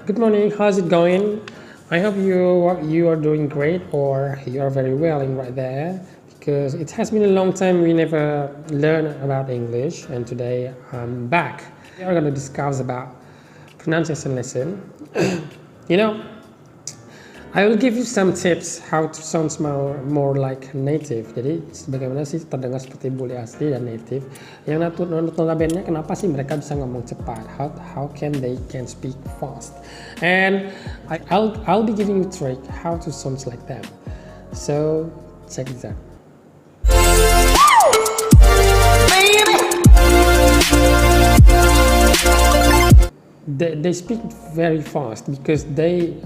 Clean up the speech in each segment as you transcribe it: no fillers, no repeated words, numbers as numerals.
Good morning. How's it going? I hope you are doing great or you are very well in right there because it has been a long time we never learn about English and today I'm back. We are going to discuss about pronunciation lesson. you know, I will give you some tips how to sound more like native. Jadi bagaimana sih terdengar seperti bule asli dan native. Yang notabene kenapa sih mereka bisa ngomong cepat? How can they speak fast? And I'll be giving you a trick how to sound like them. So check this out. They speak very fast because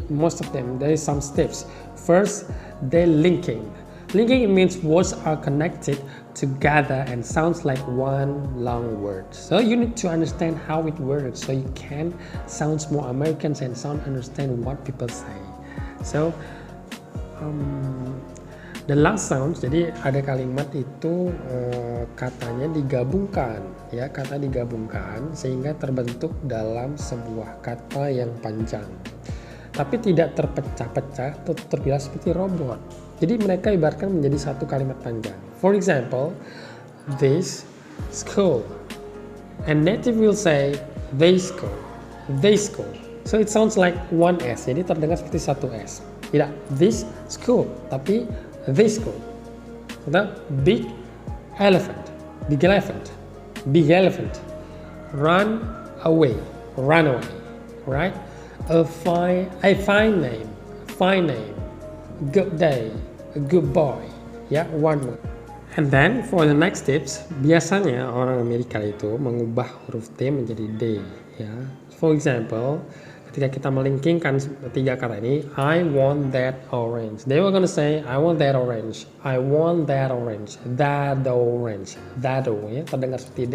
most of them there is some steps. First, they're linking. Linking means words are connected together and sounds like one long word. So you need to understand how it works so you can sound more American and understand what people say. So the last sound, jadi ada kalimat itu katanya digabungkan, ya kata digabungkan sehingga terbentuk dalam sebuah kata yang panjang, tapi tidak terpecah-pecah atau terbilang seperti robot. Jadi mereka ibaratkan menjadi satu kalimat panjang. For example, this school, and native will say they school, they school. So it sounds like one S, jadi terdengar seperti satu S. Tidak this school, tapi this school. Atau big elephant, big elephant, big elephant. Run away, right? A fine name, good day, a good boy. Ya, one word. And then for the next tips, biasanya orang Amerika itu mengubah huruf T menjadi D. Ya, for example, ketika kita melingkingkan tiga kata ini, I want that orange. They were gonna say, I want that orange. I want that orange. That orange. That ya, terdengar seperti D.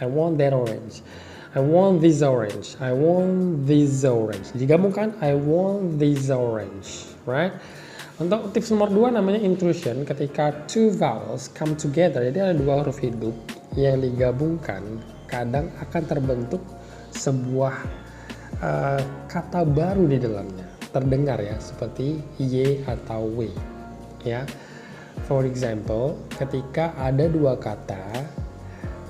I want that orange. I want this orange. I want this orange. Digabungkan, I want this orange. Right? Untuk tips nomor 2 namanya intrusion. Ketika two vowels come together, jadi ada dua huruf hidup yang digabungkan, kadang akan terbentuk sebuah kata baru di dalamnya, terdengar ya seperti y atau w ya. For example, ketika ada dua kata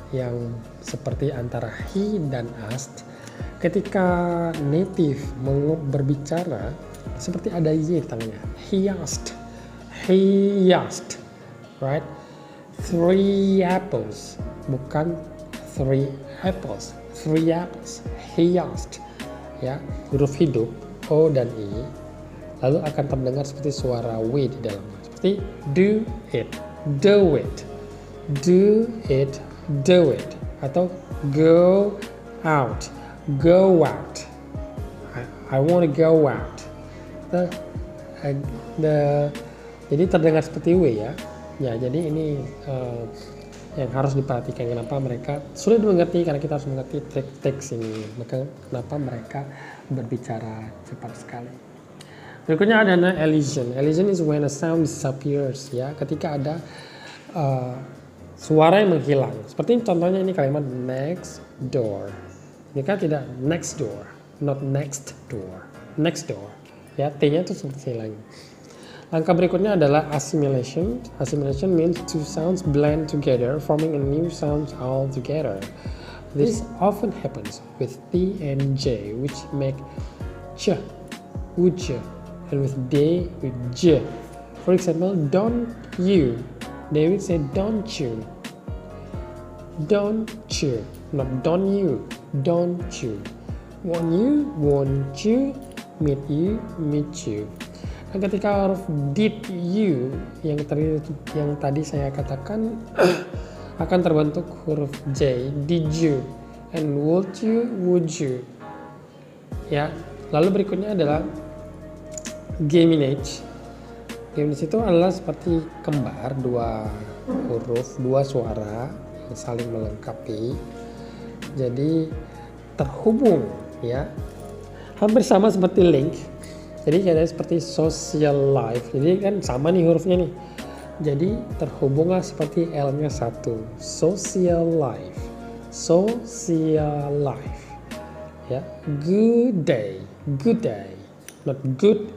yang seperti antara he dan asked, ketika native berbicara seperti ada y tengahnya. He asked, right? 3 apples, bukan 3 apples, 3 apples. He asked. Ya, huruf hidup O dan I lalu akan terdengar seperti suara W di dalamnya, seperti do it, do it, do it, do it, atau go out, go out. I want to go out. Jadi terdengar seperti W ya. Ya, jadi ini yang harus diperhatikan kenapa mereka sulit dimengerti, karena kita harus mengerti trik-trik ini. Maka kenapa mereka berbicara cepat sekali. Berikutnya ada elision. Elision is when a sound disappears, ya, ketika ada suara yang menghilang. Seperti contohnya ini kalimat next door. Ini kan tidak next door, not next door, next door. Ya, T-nya itu seperti hilang. Langkah berikutnya adalah assimilation. Assimilation means two sounds blend together, forming a new sound altogether. This often happens with T and J, which make ch, uj, and with D with j. For example, don't you. They will say don't you. Don't you. Not don't you. Don't you. Want you, want you. Meet you, meet you. Dan ketika huruf did you yang tadi saya katakan akan terbentuk huruf J, did you, and would you. Ya, lalu berikutnya adalah geminate. Geminate itu adalah seperti kembar, dua huruf, dua suara yang saling melengkapi. Jadi terhubung, ya. Hampir sama seperti link. Jadi kayak seperti social life. Jadi kan sama nih hurufnya nih. Jadi terhubunglah seperti L-nya satu. Social life. Social life. ya. Good day, not good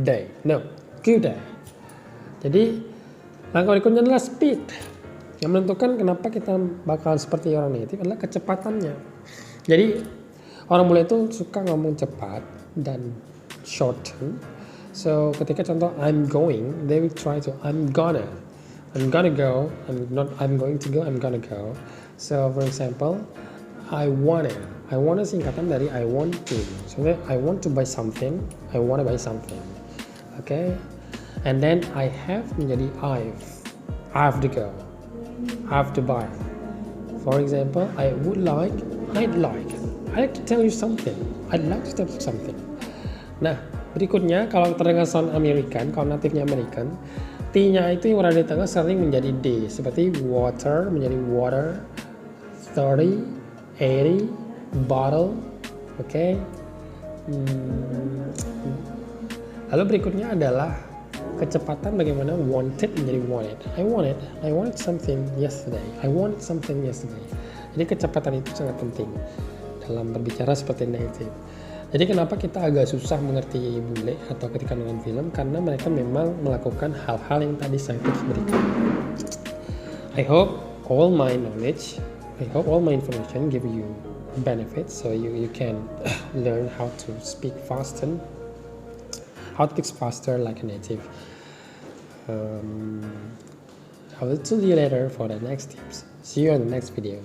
day, no, good day. Jadi langkah berikutnya adalah speed. Yang menentukan kenapa kita bakal seperti orang native adalah kecepatannya. Jadi orang bule itu suka ngomong cepat dan shorten. So ketika contoh I'm going, they will try to I'm gonna go, and not I'm going to go, I'm gonna go. So for example, I wanna singkatan dari I want to. So I want to buy something, I wanna buy something. Okay, and then I have menjadi I have to go, I have to buy. For example, I'd like to tell you something. I'd like to tell you something. Nah, berikutnya kalau terdengar sound American, kalau natifnya American, T-nya itu yang berada di tengah sering menjadi D, seperti water menjadi water, 30, 80, bottle, oke. Lalu berikutnya adalah kecepatan bagaimana wanted menjadi wanted. I wanted something yesterday. Jadi kecepatan itu sangat penting dalam berbicara seperti native. Jadi kenapa kita agak susah mengerti bule atau ketika nonton film, karena mereka memang melakukan hal-hal yang tadi saya berikan. I hope all my information give you benefits, so you can learn how to speak faster, like a native. I will see you later for the next tips. See you in the next video.